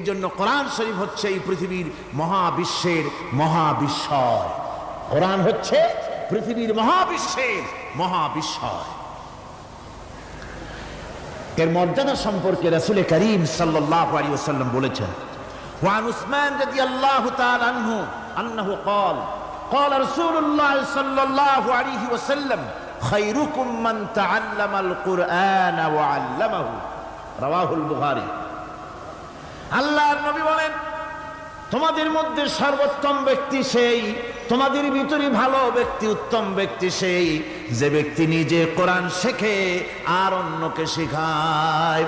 এই জন্য কোরআন শরীফ হচ্ছে এই পৃথিবীর মহাবিশ্বের মহাবিস্ময়। কোরআন হচ্ছে পৃথিবীর মহাবিশ্বের মহাবিস্ময়। এর মর্যাদা সম্পর্কে রাসূল করিম সাল্লাল্লাহু আলাইহি ওয়াসাল্লাম বলেছেন, ওয়ান উসমান রাদিয়াল্লাহু তাআলা আনহু আন্নাহু قال قال رسول الله صلى الله عليه وسلم خيركم من تعلم القرآن وعلمه رواه البخاري। আল্লাহর নবী বলেন, তোমাদের মধ্যে সর্বোত্তম ব্যক্তি সেই, তোমাদের ভিতরে ভালো ব্যক্তি, উত্তম ব্যক্তি সেই যে ব্যক্তি নিজে কোরআন শেখে আর অন্যকে শেখায়।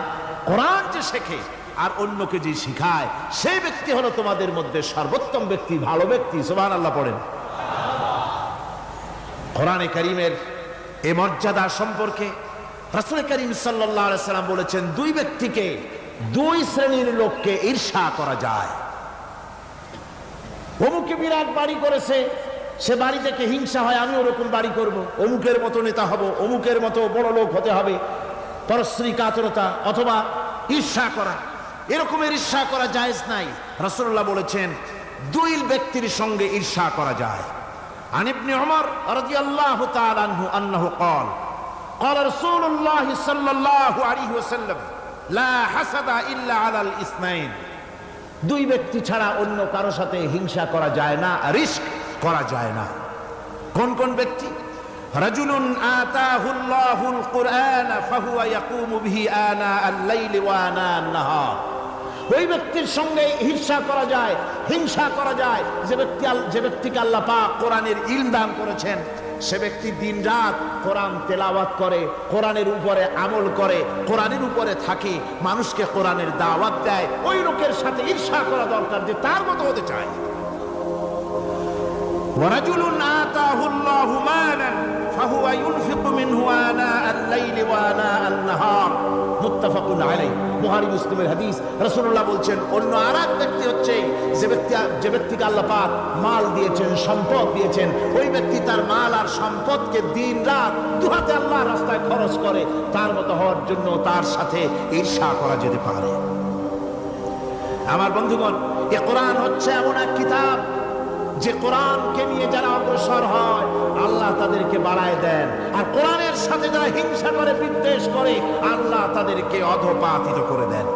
কোরআন যে শেখে আর অন্যকে যে শেখায় সেই ব্যক্তি হলো তোমাদের মধ্যে সর্বোত্তম ব্যক্তি, ভালো ব্যক্তি। সুবহানাল্লাহ পড়েন। কোরআনে কারীমের এই মর্যাদা সম্পর্কে রাসূল করিম সাল্লাল্লাহু আলাইহি ওয়াসাল্লাম বলেছেন, দুই ব্যক্তিকে, দুই শ্রেণীর লোককে ঈর্ষা করা যায়। অমুকে বিরাট বাড়ি করেছে, সে বাড়ি থেকে হিংসা হয়, আমি ওরকম বাড়ি করব, অমুকের মতো নেতা হব, অমুকের মতো বড় লোক হতে হবে। পরশ্রী কাতরতা অথবা ঈর্ষা করা, এরকমের ঈর্ষা করা জায়েজ নাই। রাসূলুল্লাহ বলেছেন দুই ব্যক্তির সঙ্গে ঈর্ষা করা যায়। আন ইবনে উমর রাদিয়াল্লাহু তাআলা আনহু আন্নাহু قال قال رسول الله صلى الله عليه وسلم লা হাসাদা ইল্লা আলাল ইসনাইন। দুই ব্যক্তি ছাড়া অন্য কারো সাথে হিংসা করা যায় না, রিস্ক করা যায় না। কোন কোন ব্যক্তি? রাজুলুন আতাহুল্লাহুল কুরআন ফাহুয়া ইয়াকুমু বিহি আনা আল-লাইলি ওয়া আনা আন-নাহার। ওই ব্যক্তির সঙ্গে হিংসা করা যায়, হিংসা করা যায় যে ব্যক্তিকে আল্লাহ পাক কোরআনের ইলম দান করেছেন, সে ব্যক্তি দিন রাত কোরআন তেলাওয়াত করে, কোরআনের উপরে আমল করে, কোরআনের উপরে থাকে, মানুষকে কোরআনের দাওয়াত দেয়। ওই লোকের সাথে ঈর্ষা করা দরকার যে তার মতো হতে চায়। ওয়ারাজুলুন আতাহুল্লাহু মালান ফাহুয়া ইউনফিকু মিনহু আনা আল-লাইলি ওয়া আনা আন-নাহার। মুত্তাফাকুন আলাইহি। বুখারী মুসলিমের হাদিস। রাসূলুল্লাহ বলছেন, অন্য আরেক ব্যক্তি হচ্ছে যে ব্যক্তিকে আল্লাহ পাক মাল দিয়েছেন, সম্পদ দিয়েছেন, ওই ব্যক্তি তার মাল আর সম্পদকে দিন রাত দুহাতে আল্লাহর রাস্তায় খরচ করে। তার মতো হওয়ার জন্য তার সাথে ঈর্ষা করা যেতে পারে। আমার বন্ধুগণ, এই কোরআন হচ্ছে এমন এক কিতাব যে কোরআনকে নিয়ে যারা অগ্রসর হয় আল্লাহ তাদেরকে বাড়ায় দেন, আর কোরআনের সাথে যারা হিংসা করে, বিদ্বেষ করে, আল্লাহ তাদেরকে অধঃপাতিত করে দেন।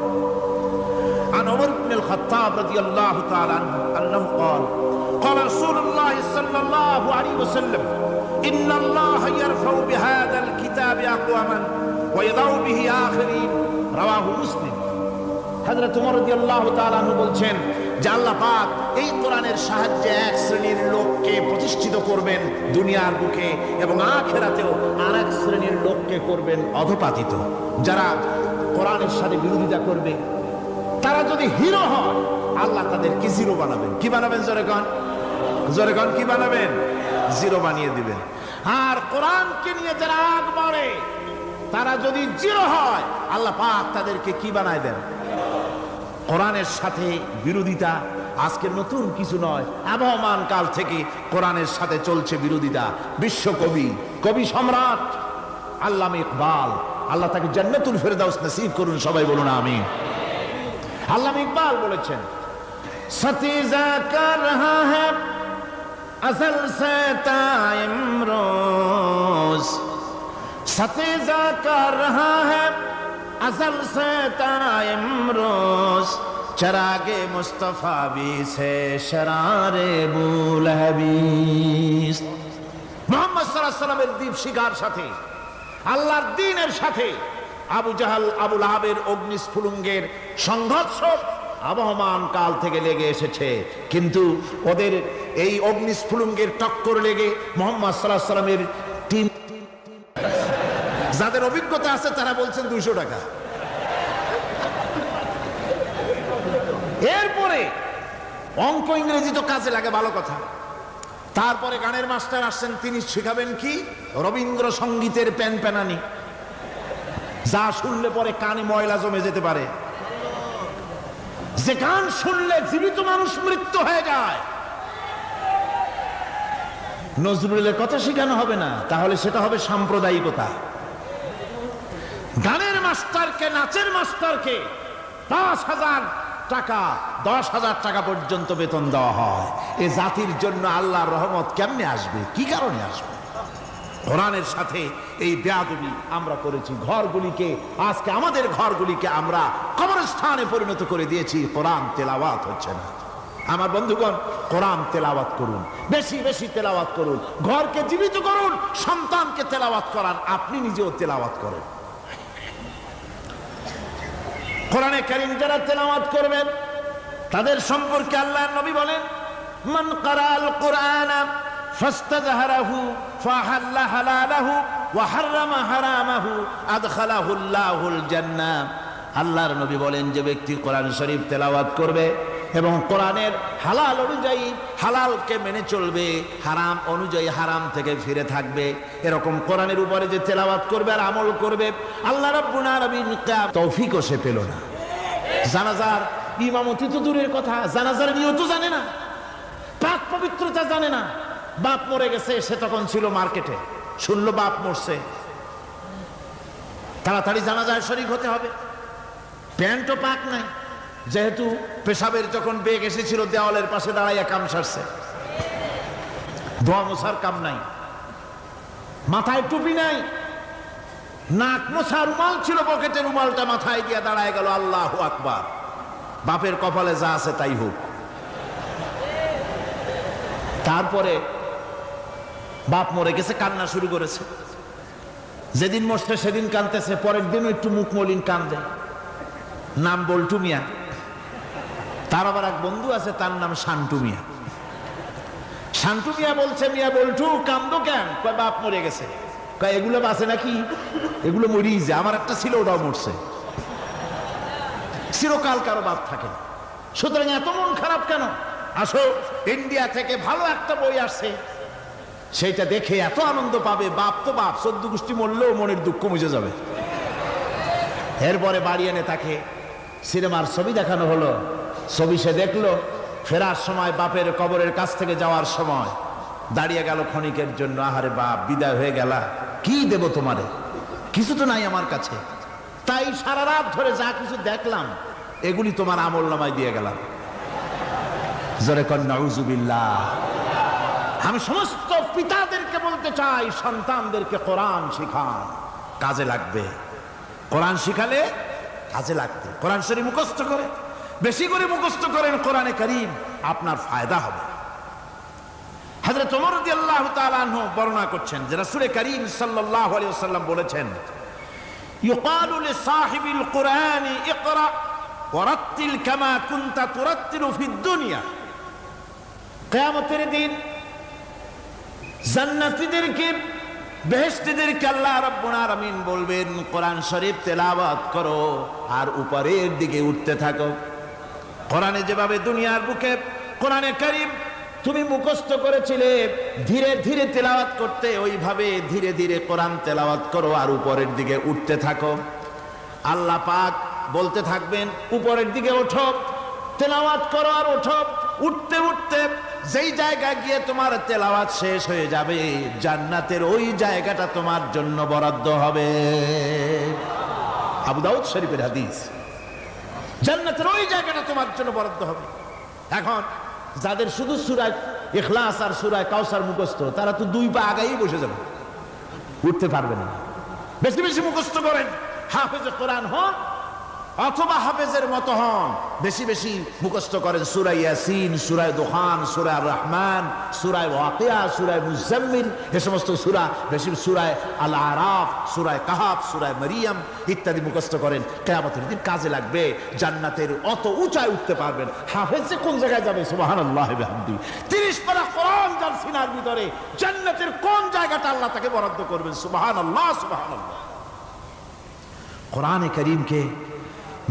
عن عمر بن الخطاب رضي الله تعالى عنه أنه قال قال رسول الله صلى الله عليه وسلم إن الله يرفع بهذا الكتاب أقواما ويضع به آخرين رواه مسلم। হযরত ওমর রাদিয়াল্লাহু তাআলা আনহু বলছেন যে আল্লাহ পাক এই কোরআনের সাহায্যে এক শ্রেণীর লোককে প্রতিষ্ঠিত করবেন দুনিয়ার বুকে, এবং আখিরাতেও আরেক শ্রেণীর লোককে করবেন অধঃপাতিত। যারা কোরআনের সাথে বিরোধিতা করবে, তারা যদি হিরো হয় আল্লাহ তাদেরকে জিরো বানাবেন। কি বানাবেন? জোরে গান, জোরে গান, কি বানাবেন? জিরো বানিয়ে দিবেন। আর কোরআনকে নিয়ে যারা আগ বাড়ে, তারা যদি জিরো হয় আল্লাহ পাক তাদেরকে কি বানায় দেন? কোরআনের সাথে বিরোধিতা আজকের নতুন কিছু নয়, আবহমান কাল থেকে কোরআনের সাথে চলছে বিরোধিতা। বিশ্বকবি, কবি সম্রাট আল্লামা ইকবাল, আল্লাহ তাকে জান্নাতুল ফেরদাউস নসিব করুন, সবাই বলুন আমিন। আল্লামা ইকবাল বলেছেন, সতিজা কর রহা হ্যায় আসল সে তাইম রোজ, সতিজা কর রহা হ্যায় আসল সে তাইম রোজ, চরাগে মুস্তফা বি সে শরারে বুলহবিস। মুহাম্মদ সাল্লাল্লাহু আলাইহি ওয়াসাল্লামের দীপ শিখার সাথে, আল্লাহর দ্বীনের সাথে আবু জাহাল, আবু লাহাবের অগ্নিস্ফুলিঙ্গের সংঘর্ষ আবহমান কাল থেকে লেগে এসেছে, কিন্তু ওদের এই অগ্নিস্ফুলিঙ্গের টক্কর লেগে মুহাম্মদ সাল্লাল্লাহু আলাইহি ওয়াসাল্লামের টিম, যাদের অভিজ্ঞতা আছে তারা বলছেন 200 টাকা। এরপরে অঙ্ক ইংরেজি তো কাজে লাগে, ভালো কথা। তারপরে গানের মাস্টার আসছেন, তিনি শেখাবেন কি? রবীন্দ্রসঙ্গীতের প্যানপ্যানানি, যা শুনলে পরে কানে ময়লা জমে যেতে পারে, যে গান শুনলে জীবিত মানুষ মৃত্যু হয়ে যায়। নজরুলের কথা শেখানো হবে না, তাহলে সেটা হবে সাম্প্রদায়িকতা। গানের মাস্টারকে, নাচের মাস্টারকে 10,000 টাকা, 10,000 টাকা পর্যন্ত বেতন দেওয়া হয়। এ জাতির জন্য আল্লাহর রহমত কেমনে আসবে, কি কারণে আসবে? কোরআনের সাথে এই বেয়াদবি আমরা করেছি। ঘরগুলিকে, আজকে আমাদের ঘরগুলিকে আমরা কবরস্থানে পরিণত করে দিয়েছি। কোরআন তেলাওয়াত হচ্ছে না। আমার বন্ধুগণ, কোরআন তেলাওয়াত করুন, বেশি বেশি তেলাওয়াত করুন, ঘরকে জীবিত করুন, সন্তানকে তেলাওয়াত করান, আপনি নিজেও তেলাওয়াত করেন। কোরআনে কারীম যারা তেলাওয়াত করবেন তাদের সম্পর্কে আল্লাহর নবী বলেন, মান ক্বারাআল কুরআনা ফাস্তাযহারাহু ফাহাল্লা হালালাহু ওয়া হাররামা হারামাহু আদখালাহুল্লাহুল জান্নাহ। আল্লাহর নবী বলেন, যে ব্যক্তি কোরআন শরীফ তেলাওয়াত করবে এবং কোরআনের হালাল অনুযায়ী হালালকে মেনে চলবে, হারাম অনুযায়ী হারাম থেকে ফিরে থাকবে, এরকম কোরআনের উপরে যে তেলাওয়াত করবে আর আমল করবে, আল্লাহ রাব্বুল আলামিন তৌফিকও সে পেল না। জানাজার ইমামতি তো দূরের কথা, জানাজার নিয়ত জানে না, পাক পবিত্রতা জানে না। বাপ মরে গেছে, সে তখন ছিল মার্কেটে, শুনলো বাপ মরছে, তাড়াতাড়ি জানাজায় শরীক হতে হবে। প্যান্টও পাক নাই, যেহেতু পেশাবের যখন বেগ এসেছিল দেওয়ালের পাশে দাঁড়াইয়া কাম সারছে, দোয়া মোছার কাম নাই, মাথায় টুপি নাই, নাক মোছা রুমাল ছিল পকেটে, রুমালটা মাথায় দিয়ে দাঁড়ায় গেল। আল্লাহু আকবার। বাপের কপালে যা আছে তাই হোক। তারপরে বাপ মরে গেছে, কান্না শুরু করেছে। যেদিন মরছে সেদিন কাঁদতেছে, পরের দিনও একটু মুখ মলিন কান্দে। নাম বল্টু মিয়া। তার আবার এক বন্ধু আছে, তার নাম শান্টু মিয়া। শান্টু মিয়া বলছে, মিয়া বল্টু কান্দো কেন? কয় বাপ মরে গেছে। কয় এগুলো বাঁচে নাকি? এগুলো মরিয়ে যায়, আমার একটা ছিল ওটাও মরছে। চিরকাল কারো বাপ থাকে, সুতরাং এত মন খারাপ কেন? আসো, ইন্ডিয়া থেকে ভালো একটা বই আসছে, সেইটা দেখে এত আনন্দ পাবে। বাপ তো বাপ, 14 গোষ্ঠী মরলেও মনের দুঃখ মুছে যাবে। এরপরে বাড়ি এনে তাকে সিনেমার ছবি দেখানো হলো। ছবি সে দেখলো, ফেরার সময় বাপের কবরের কাছ থেকে যাওয়ার সময় দাঁড়িয়ে গেল ক্ষণিকের জন্য। আহারে বাপ, বিদায় হয়ে গেলা, কি দেব তোমারে? কিছু তো নাই আমার কাছে, তাই সারা রাত ধরে যা কিছু দেখলাম এগুলি তোমার আমল নামায় দিয়ে গেলাম। জোরে কর নাউজুবিল্লাহ। আমি সমস্ত পিতাদেরকে বলতে চাই, সন্তানদেরকে কোরআন শিখান, কাজে লাগবে। কোরআন শিখালে কাজে লাগবে। কোরআন শরীফ মুখস্থ করে, বেশি করে মুখস্থ করেন কোরআনে কারীম, আপনার ফায়দা হবে। হযরত ওমর রাদিয়াল্লাহু তাআলা আনহু বর্ণনা করছেন যে রাসূল কারীম সাল্লাল্লাহু আলাইহি ওয়াসাল্লাম বলেছেন, ইউকালু লিসাহিবিল কুরআনি ইকরা ওয়ারাত্তিল কামা কুনতা তুরাত্তিলু ফিদ দুনিয়া। কিয়ামতের দিন জান্নাতীদেরকে, বেহেশতীদেরকে আল্লাহ রাব্বুল আলামিন বলবেন, কোরআন শরীফ তেলাওয়াত করো আর উপরের দিকে উঠতে থাকো। কোরআনে যেভাবে দুনিয়ার বুকে কোরআনে কারীম তুমি মুখস্থ করেছিলে, ধীরে ধীরে তেলাওয়াত করতে, ওইভাবে ধীরে ধীরে কোরআন তেলাওয়াত করো আর উপরের দিকে উঠতে থাকো। আল্লাহ পাক বলতে থাকবেন, উপরের দিকে ওঠো, তেলাওয়াত করো আর ওঠো। উঠতে উঠতে যেই জায়গা গিয়ে তোমার তেলাওয়াত শেষ হয়ে যাবে, জান্নাতের ওই জায়গাটা তোমার জন্য বরাদ্দ হবে। আবু দাউদ শরীফের হাদিস। জান্নাতের ওই জায়গাটা তোমার জন্য বরাদ্দ হবে। এখন যাদের শুধু সূরা ইখলাস আর সূরা কাউসার মুখস্থ, তারা তো 2 পা আগাই বসে যাবে, উঠতে পারবে না। বেশি বেশি মুখস্থ করেন, হাফেজে কোরআন হন অথবা হাফেজের মতো হন। বেশি বেশি মুখস্থ করেন সূরা ইয়াসিন, সূরা দুখান, সূরা রহমান, সূরা ওয়াকিয়া, সূরা মুজাম্মিল, এই সমস্ত সূরা, বেশি সূরা আল আরাফ, সূরা কাহাফ, সূরা মারিয়াম ইত্যাদি মুখস্থ করেন। কিয়ামতের দিন কাজে লাগবে। জান্নাতের অত উঁচায় উঠতে পারবেন। হাফেজে কোন জায়গায় যাবে? সুবহানাল্লাহি ওয়া বিহামদিহি। 30 পারা কোরআন যার সিনার ভিতরে, জান্নাতের কোন জায়গাটা আল্লাহ তাকে বরাদ্দ করবেন? সুবহানাল্লাহ, সুবহানাল্লাহ। কোরআনে কারীমকে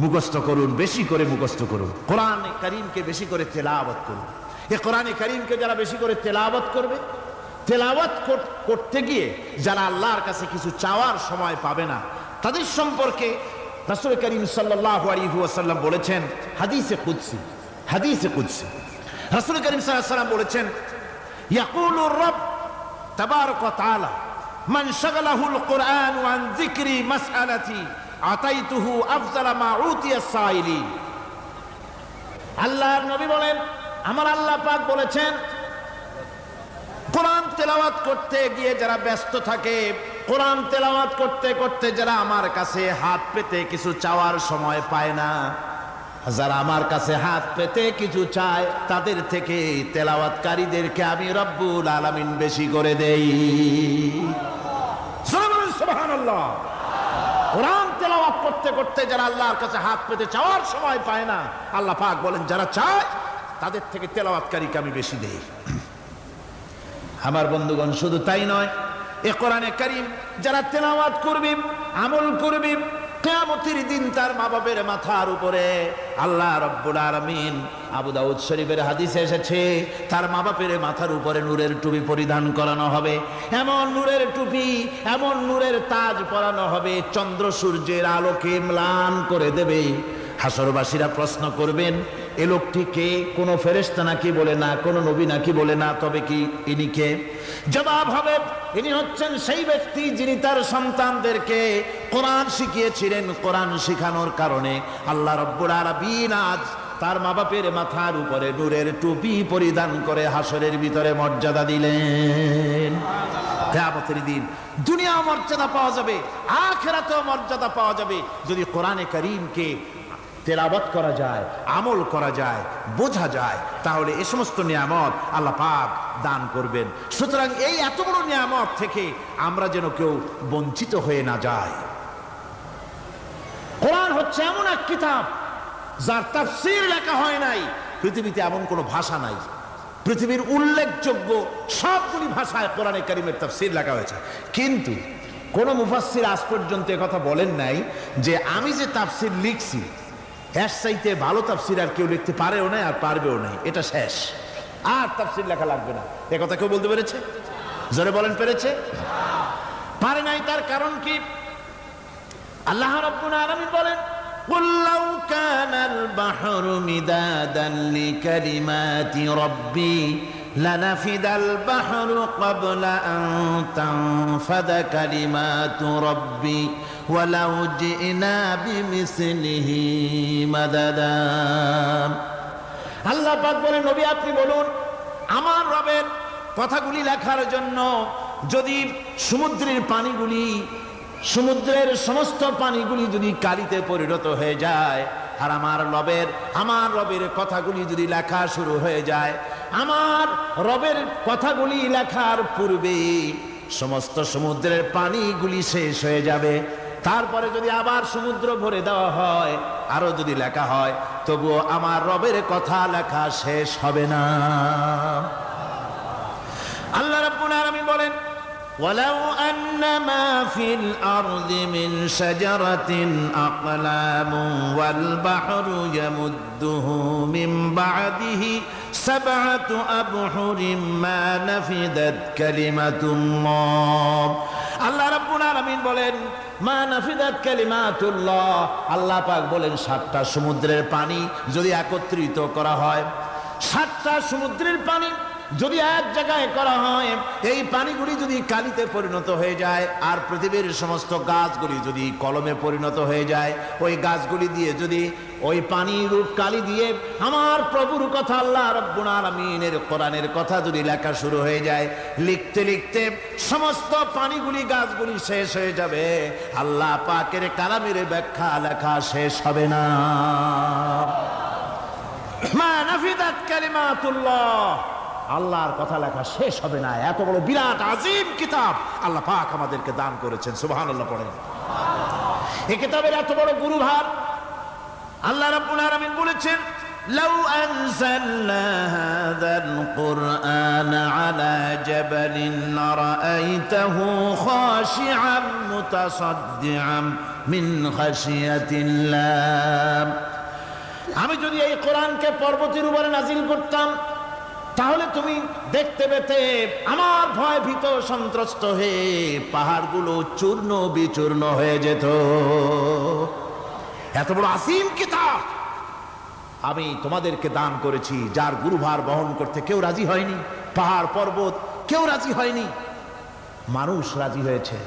মুখস্থ করুন, বেশি করে মুখস্থ করুন। কোরআনে কারীমকে বেশি করে তেলাওয়াত করুন। এই কোরআনে কারীমকে যারা বেশি করে তেলাওয়াত করবে, তেলাওয়াত করতে গিয়ে যারা আল্লাহর কাছে কিছু চাওয়ার সময় পাবে না, তাদের সম্পর্কে রাসূল কারীম সাল্লাল্লাহু আলাইহি ওয়াসাল্লাম বলেছেন হাদিসে কুদসি। হাদিসে কুদসি রাসূল কারীম সাল্লাল্লাহু আলাইহি ওয়াসাল্লাম বলেছেন, ইয়াকুলু রাব তাবারাক ওয়া তাআলা মান শাগালাহুল কুরআন আন যিকরি মাসআলাতি আতাইতুহু আফজালা মা উতিয়া সাইলিন। আল্লাহর নবী বলেন, আমার আল্লাহ পাক বলেছেন, কোরআন তেলাওয়াত করতে গিয়ে যারা ব্যস্ত থাকে, কোরআন তেলাওয়াত করতে করতে যারা আমার কাছে হাত পেতে কিছু চাওয়ার সময় পায় না, যারা আমার কাছে হাত পেতে কিছু চায়, তাদের থেকে তেলাওয়াতকারীদেরকে আমি রব্বুল আলামিন বেশি করে দেই। সুবহানাল্লাহ। কোরআন তেলাওয়াত করতে করতে যারা আল্লাহর কাছে হাত পেতে চাওয়ার সময় পায় না, আল্লাহ পাক বলেন যারা চায় তাদের থেকে তেলাওয়াতকারীকে আমি বেশি দেই। আমার বন্ধুগণ, শুধু তাই নয়, এ কোরআনে কারীম যারা তেলাওয়াত করবে, আমল করবে, কিয়ামতের দিন তার মা বাবার মাথার উপরে আল্লাহ রাব্বুল আলামিন, আবু দাউদ শরীফের হাদিসে এসেছে, তার মা বাবার মাথার উপরে নূরের টুপি পরিধান করানো হবে। এমন নূরের টুপি, এমন নূরের তাজ পরানো হবে, চন্দ্র সূর্যের আলোকে ম্লান করে দেবে। হাসরবাসীরা প্রশ্ন করবেন, এ লোকটি কে? কোনো ফেরেশতা নাকি? বলে না। কোনো নবী নাকি? বলে না। তবে কি ইনি কে? জবাব হবে, ইনি হচ্ছেন সেই ব্যক্তি যিনি তার সন্তানদেরকে কোরআন শিখিয়েছিলেন। কোরআন শিখানোর কারণে আল্লাহ রাব্বুল আলামিন আজ তার মা বাপের মাথার উপরে নূরের টুপি পরিধান করে হাসরের ভিতরে মর্যাদা দিলেন। কিয়ামতের দিন দুনিয়া মর্যাদা পাওয়া যাবে, আখিরাতেও মর্যাদা পাওয়া যাবে যদি কোরআনে কারীমকে তেলাওয়াত করা যায়, আমল করা যায়, বোঝা যায়, তাহলে এই সমস্ত নিয়ামত আল্লাহ পাক দান করবেন। সুতরাং এই এত বড় নিয়ামত থেকে আমরা যেন কেউ বঞ্চিত হয়ে না যায়। কোরআন হচ্ছে এমন এক কিতাব যার তাফসীর লেখা হয় নাই। পৃথিবীতে এমন কোনো ভাষা নাই, পৃথিবীর উল্লেখযোগ্য সবগুলি ভাষায় কোরআনে কারীমের তাফসীর লেখা হয়েছে, কিন্তু কোন মুফাসসির আজ পর্যন্ত কথা বলেন নাই যে আমি যে তাফসীর লিখছি এর চাইতে ভালো তাফসীর আর কেউ লিখতে পারেও না, আর পারবেও না। এটা শেষ, আর তাফসীর লেখা লাগবে না। এ কথা কেউ বলতে পেরেছে? জোরে বলেন, পেরেছে? পারে নাই। তার কারণ কি? আল্লাহ রাব্বুল আলামিন বলেন, قُلْ لَوْ كَانَ الْبَحْرُ مِدَادًا لِكَلِمَاتِ رَبِّي لَنَفِدَ الْبَحْرُ قَبْلَ أَن تَنفَدَ كَلِمَاتُ رَبِّي وَلَوْ جِئْنَا بِمِثْلِهِ مَدَدًا। আল্লাহ পাক বলেন, নবী আপনি বলুন, আমার রবের কথাগুলি লেখার জন্য যদি সমুদ্রের পানিগুলি, সমুদ্রের সমস্ত পানিগুলি যদি কালিতে পরিণত হয়ে যায়, আর আমার রবের কথাগুলি যদি লেখা শুরু হয়ে যায়, আমার রবের কথাগুলি লেখার পূর্বে সমস্ত সমুদ্রের পানিগুলি শেষ হয়ে যাবে। তারপরে যদি আবার সমুদ্র ভরে দেওয়া হয়, আরো যদি লেখা হয়, তবুও আমার রবের কথা লেখা শেষ হবে না। আল্লাহ রাব্বুল আলামিন বলেন, وَلَوْ أَنَّ مَا فِي الْأَرْضِ مِنْ شَجَرَةٍ أَقْلَامٌ وَالْبَحْرُ يَمُدُّهُ مِنْ بَعْدِهِ سَبْعَةُ أَبْحُرٍ مَا نَفِدَتْ كَلِمَةُ اللَّهِ। আল্লাহ রাব্বুল আলামিন বলেন, মা নাফিদাত কালিমাতুল্লাহ। আল্লাহ পাক বলেন, 7টা সমুদ্রের পানি যদি একত্রিত করা হয়, 7টা সমুদ্রের পানি যদি এক জায়গায় করা হয়, এই পানিগুলি যদি কালিতে পরিণত হয়ে যায়, আর পৃথিবীর সমস্ত গাছগুলি যদি কলমে পরিণত হয়ে যায়, ওই গাছগুলি দিয়ে যদি ওই পানির রূপ কালি দিয়ে আমার প্রভুর কথা, আল্লাহ রাব্বুল আলামিনের কোরআনের কথা যদি লেখা শুরু হয়ে যায়, লিখতে লিখতে সমস্ত পানিগুলি, গাছগুলি শেষ হয়ে যাবে, আল্লাহ পাকের কালামের ব্যাখ্যা লেখা শেষ হবে না। মা নাফিদাত কালিমাতুল্লাহ, আল্লাহর কথা লেখা শেষ হবে না। এত বড় বিরাট আজিম কিতাব আল্লাহ পাক আমাদেরকে দান করেছেন। সুবহানাল্লাহ পড়েন। এই কিতাবের এত বড় গুরুভার আল্লাহ রাব্বুল আলামিন বলেছেন, লাউ আনজালনা হাযাল কুরআন আলা জাবালিন লারাআইতাহু খাশিআন মুতাসাদ্দিআন মিন খাশিয়াতিল্লাহ। আমি যদি এই কোরআনকে পর্বতের উপরে নাজিল করতাম, তাহলে তুমি দেখতে পেতে আমার ভয় ভীত সন্ত্রস্ত হয়ে পাহাড়গুলো চূর্ণ বিচূর্ণ হয়ে যেত। এত বড় আসিম কিতাব আমি তোমাদেরকে দান করেছি, যার গুরুভার বহন করতে কেউ রাজি হয়নি। পাহাড় পর্বত কেউ রাজি হয়নি, মানুষ রাজি হয়েছে।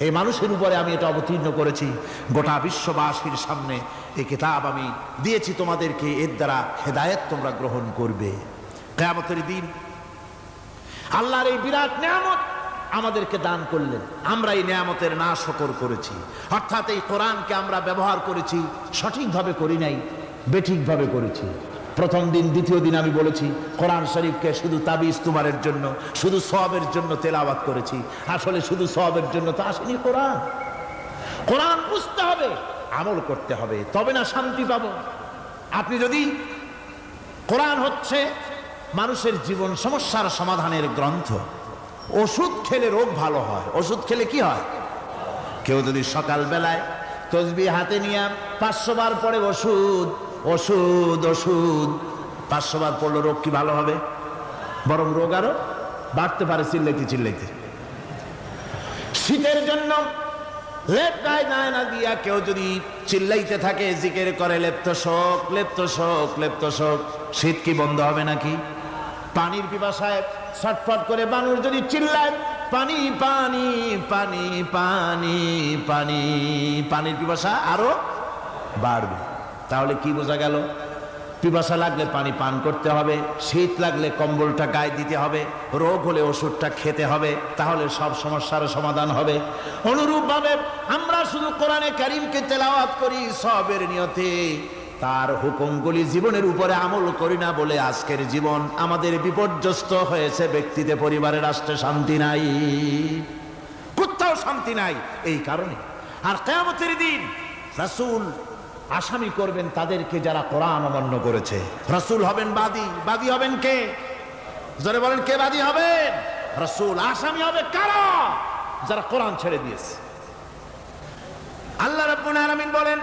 এই মানুষের উপরে আমি এটা অবতীর্ণ করেছি, গোটা বিশ্ববাসীর সামনে এই কিতাব আমি দিয়েছি তোমাদেরকে, এর দ্বারা হেদায়েত তোমরা গ্রহণ করবে। কিয়ামতের দিন আল্লাহর এই বিরাট নিয়ামত আমাদেরকে দান করলেন, আমরা এই নিয়ামতের নাশকর করেছি, অর্থাৎ এই কোরআনকে আমরা ব্যবহার করেছি সঠিকভাবে করি নাই, বেঠিকভাবে করেছি। প্রথম দিন দ্বিতীয় দিন আমি বলেছি কোরআন শরীফকে শুধু তাবিজ তুমারের জন্য, শুধু সওয়াবের জন্য তেলাওয়াত করেছি। আসলে শুধু সওয়াবের জন্য তো আসেনি কোরআন। কোরআন বুঝতে হবে, আমল করতে হবে, তবে না শান্তি পাবো। আপনি যদি কোরআন হচ্ছে মানুষের জীবন সমস্যার সমাধানের গ্রন্থ, ওষুধ খেলে রোগ ভালো হয়। ওষুধ খেলে কি হয়? কেউ যদি সকাল বেলায় তসবিহ হাতে নিয়ে 500 বার পরে ওষুধ ওষুধ ওষুধ 500 বার পড়লো, রোগ কি ভালো হবে? বরং রোগ আরো বাড়তে পারে চিল্লাইতে চিল্লাইতে। শীতের জন্য লেপ গায়ে না দিয়া কেউ যদি চিল্লাইতে থাকে, জিকির করে লেপ্ত শোক লেপ্ত শোক লেপ্ত শোক, শীত কি বন্ধ হবে নাকি? পানির পিপাসায় ছটফট করে মানুষ যদি চিল্লায় পানি পানি পানি পানি পানি, পানির পিপাসা আরো বাড়বে। তাহলে কি বোঝা গেল? পিপাসা লাগলে পানি পান করতে হবে, শীত লাগলে কম্বলটা গায়ে দিতে হবে, রোগ হলে ওষুধটা খেতে হবে, তাহলে সব সমস্যার সমাধান হবে। অনুরূপভাবে আমরা শুধু কোরআনে কারীমকে তেলাওয়াত করি সওয়াবের নিয়তে, তার হুকুমগুলি জীবনের উপরে আমল করি না বলে আজকের জীবন আমাদের বিপর্যস্ত হয়েছে। ব্যক্তিতে, পরিবারে, রাষ্ট্রে শান্তি নাই, কোথাও শান্তি নাই এই কারণে। আর কিয়ামতের দিন রাসূল আসামি করবেন তাদেরকে যারা কোরআন অমান্য করেছে। রাসূল হবেন বাদী। বাদী হবেন কে? যারা বলেন কে বাদী হবেন? রাসূল। আসামি হবে কারা? যারা কোরআন ছেড়ে দিয়েছে। আল্লাহ রাব্বুল আলামিন বলেন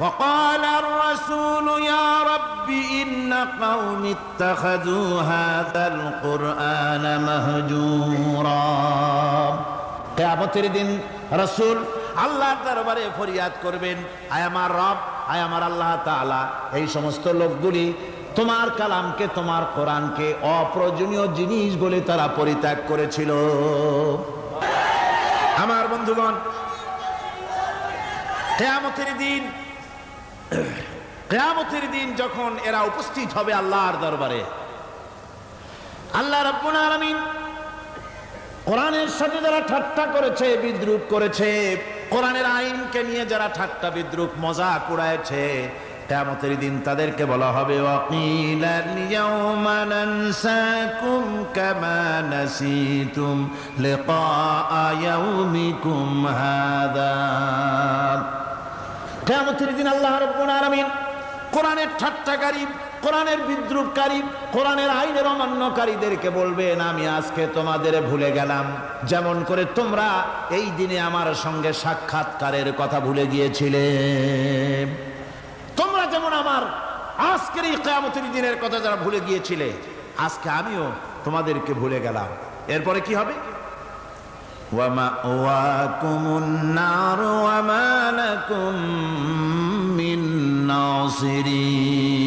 وقال الرسول يا رب إن قومي اتخذوا هذا القرآن مهجورا। কিয়ামতের দিন রাসূল আল্লাহর দরবারে ফরিয়াদ করবেন, আয় আমার রব, আয় আমার আল্লাহ তাআলা, এই সমস্ত লোকগুলি তোমার কালামকে, তোমার কোরআনকে অপ্রয়োজনীয় জিনিস বলে তারা পরিত্যাগ করেছিল। আমার বন্ধুগণ, কিয়ামতের দিন যখন এরা উপস্থিত হবে আল্লাহর দরবারে, আল্লাহ রাব্বুল আলামিন কোরআনের সাথে যারা ঠাট্টা করেছে, বিদ্রূপ করেছে, কোরআনের আইনকে নিয়ে যারা ঠাট্টা বিদ্রূপ মজাক উড়াইছে, কিয়ামতের দিন তাদেরকে বলা হবে ওয়াকিলাল ইয়াউমা নানসাকুম কামা নাসিতুম লিকা ইয়াউমিকুম হাযা। কিয়ামতের দিন আল্লাহ রাব্বুল আলামিন কোরআনের ঠাট্টাকারী, কোরআনের বিদ্রূপকারী, কোরআনের আইনের অমান্যকারীদেরকে বলবেন আমি আজকে তোমাদের ভুলে গেলাম, যেমন করে তোমরা এই দিনে আমার সঙ্গে সাক্ষাৎকারের কথা ভুলে গিয়েছিলে। তোমরা যেমন আমার আজকের এই কিয়ামতের দিনের কথা যারা ভুলে গিয়েছিলে, আজকে আমিও তোমাদেরকে ভুলে গেলাম। এরপরে কি হবে? ওয়া মাওয়াকুমুন নার ওয়া মা লাকুম মিন নাসিরিন।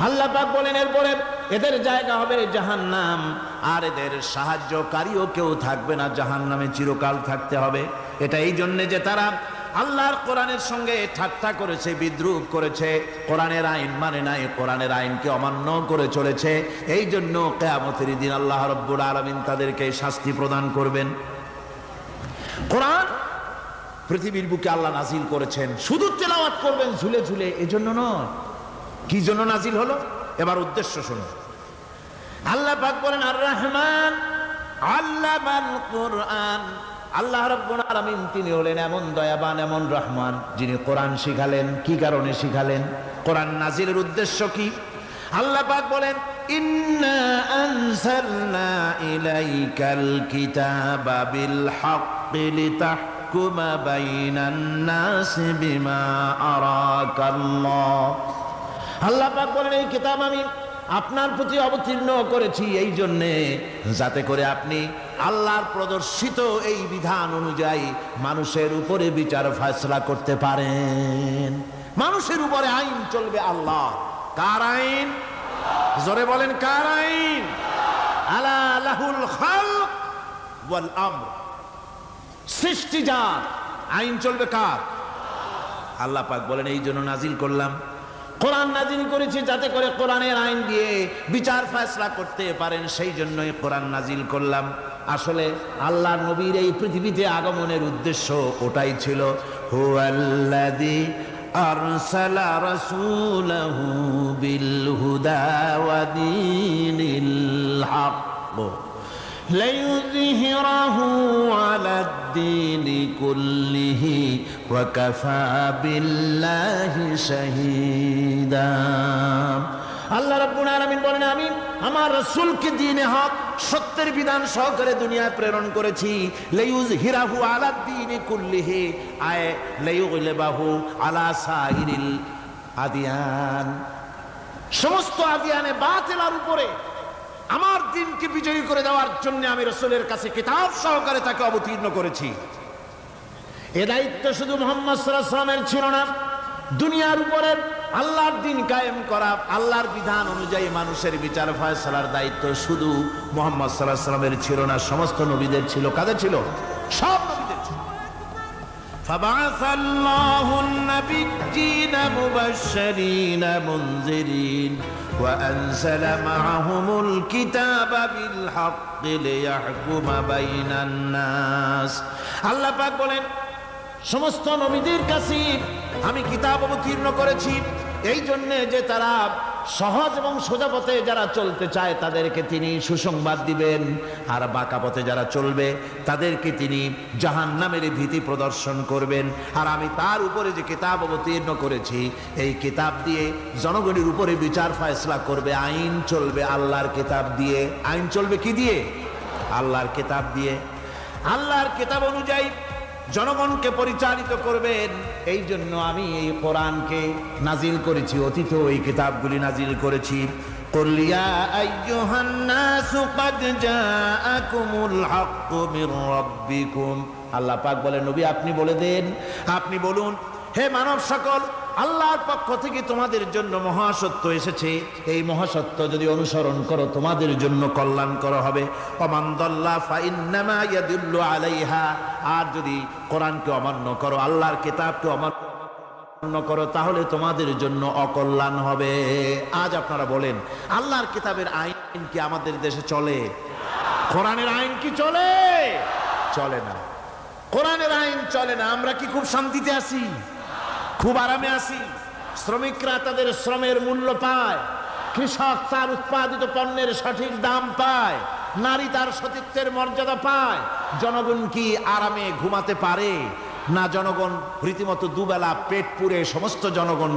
আল্লাহ পাক বলেন এরপরে এদের জায়গা হবে জাহান্নাম, আর এদের সাহায্যকারীও কেউ থাকবে না, জাহান্নামে চিরকাল থাকতে হবে। এটা এই জন্যে যে তারা আল্লাহর কোরআনের সঙ্গে ঠাট্টা করেছে, বিদ্রূপ করেছে, কোরআনের আইন মানে নাই, কোরআনের আইনকে অমান্য করে চলেছে। এই জন্য কিয়ামতের দিন আল্লাহ রাব্বুল আলামিন তাদেরকে শাস্তি প্রদান করবেন। কোরআন পৃথিবীর বুকে আল্লাহ নাজিল করেছেন, শুধু তেলাওয়াত করবেন ঝুলে ঝুলে, এজন্য নয়। কি জন্য নাজিল হলো? এবার উদ্দেশ্য শুনুন। আল্লাহ পাক বলেন আর রহমান আল্লামাল কোরআন। আল্লাহ রাব্বুল আলামিন তিনি হলেন এমন দয়াবান, এমন রহমান, যিনি কোরআন শিখালেন। কি কারণে শিখালেন? কোরআন নাজিলের উদ্দেশ্য কি? আল্লাহ পাক বলেন ইন্না আনসালনা ইলাইকাল কিতাবা বিল হাক্কি লিতাহকুমা বাইনান নাসি বিমা আরাকাল্লাহ। আল্লাহ পাক বলেন এই কিতাব আমি আপনার প্রতি অবতীর্ণ করেছি এই জন্যে যাতে করে আপনি আল্লাহর প্রদর্শিত এই বিধান অনুযায়ী মানুষের উপরে বিচার ফয়সালা করতে পারেন। মানুষের উপরে আইন চলবে আল্লাহ। কার আইন? জোরে বলেন কার আইন? আলা লাহুল খালক ওয়াল আমর। সৃষ্টিজাত, আইন চলবে কার? আল্লাহ পাক বলেন এই জন্য নাজিল করলাম, কোরআন নাজিল করেছি যাতে করে কোরআনের আইন দিয়ে বিচার ফয়সালা করতে পারেন, সেই জন্যই কোরআন নাজিল করলাম। আসলে আল্লাহ নবীর এই পৃথিবীতে আগমনের উদ্দেশ্য ওটাই ছিল। হুয়াল্লাযী আরসালা রাসূলাহু বিল হুদা ওয়া দীনিল হক লিইয়ুযহিরাহু আলাদ-দীনি কুল্লিহি ওয়া কাফা বিল্লাহি শাহীদা। আল্লাহ রাব্বুল আলামিন বলেন, আমি আমার রাসূলকে দ্বীনে হক সত্যের বিধান সহকারে দুনিয়ায় প্রেরণ করেছি। লিইয়ুযহিরাহু আলাদ-দীনি কুল্লিহি আয় লিইয়ুগলিবাহু আলা সাইরিল আদিয়ান, সমস্ত আদিয়ানে বাতিলের উপরে আমার দ্বীনকে বিজয়ী করে দেওয়ার জন্য আমি রাসূলের কাছে কিতাব সহকারে তাকে অবতীর্ণ করেছি। এ দায়িত্ব শুধু মুহাম্মদ সাল্লাল্লাহু আলাইহি ওয়াসাল্লামের ছিল না, দুনিয়ার উপরে আল্লাহর দ্বীন কায়েম করা, আল্লাহর বিধান অনুযায়ী মানুষের বিচার ফয়সালার দায়িত্ব শুধু মুহাম্মদ সাল্লাল্লাহু আলাইহি ওয়াসাল্লামের ছিল না, সমস্ত নবীদের ছিল। কাদের ছিল? সব নবীদের ছিল। فبعث الله النبيين مبشرين منذرين وأنزل معهم الكتاب بالحق ليحكم بين الناس। আল্লাহ পাক বলেন, সমস্ত নবীদের কাছে আমি কিতাব অবতীর্ণ করেছি এই জন্য যে তারা সহজ এবং সোজা পথে যারা চলতে চায় তাদেরকে তিনি সুসংবাদ দিবেন, আর বাঁকা পথে যারা চলবে তাদেরকে তিনি জাহান্নামের ভীতি প্রদর্শন করবেন। আর আমি তার উপরে যে কিতাব অবতীর্ণ করেছি এই কিতাব দিয়ে জনগণের উপরে বিচার ফয়সালা করবে, আইন চলবে আল্লাহর কিতাব দিয়ে। আইন চলবে কি দিয়ে? আল্লাহর কিতাব দিয়ে। আল্লাহর কিতাব অনুযায়ী জনগণকে পরিচালিত করবেন। এই জন্য আমি এই কোরআনকে নাজিল করেছি, অতীত এই কিতাবগুলি নাজিল করেছি। কুল ইয়া আইয়ুহান নাসু ক্বাদ জাআকুমুল হাক্কু মির রাব্বিকুম। আল্লাহ পাক বলেন, নবী আপনি বলে দেন, আপনি বলুন, হে মানব সকল, আল্লাহর পক্ষ থেকে তোমাদের জন্য মহাসত্য এসেছে, এই মহাসত্য যদি অনুসরণ করো তোমাদের জন্য কল্যাণকর হবে। ওমান দাল্লা ফাইন্নামা ইয়াদুল্লু আলাইহা, আর যদি কোরআনকে অমান্য করো, আল্লাহর কিতাবকে অমান্য করো, তাহলে তোমাদের জন্য অকল্যাণ হবে। আজ আপনারা বলেন, আল্লাহর কিতাবের আইন কি আমাদের দেশে চলে? কোরআনের আইন কি চলে? চলে না। কোরআনের আইন চলে না। আমরা কি খুব শান্তিতে আছি? খুব আরামে আছি? শ্রমিকরা তাদের শ্রমের মূল্য পায়, কৃষক তার উৎপাদিত পণ্যের সঠিক দাম পায়, নারী তার সতীত্বের মর্যাদা পায়। জনগণ কি আরামে ঘুমাতে পারে? না, জনগণ রীতিমতো দুবেলা পেট পুরে সমস্ত জনগণ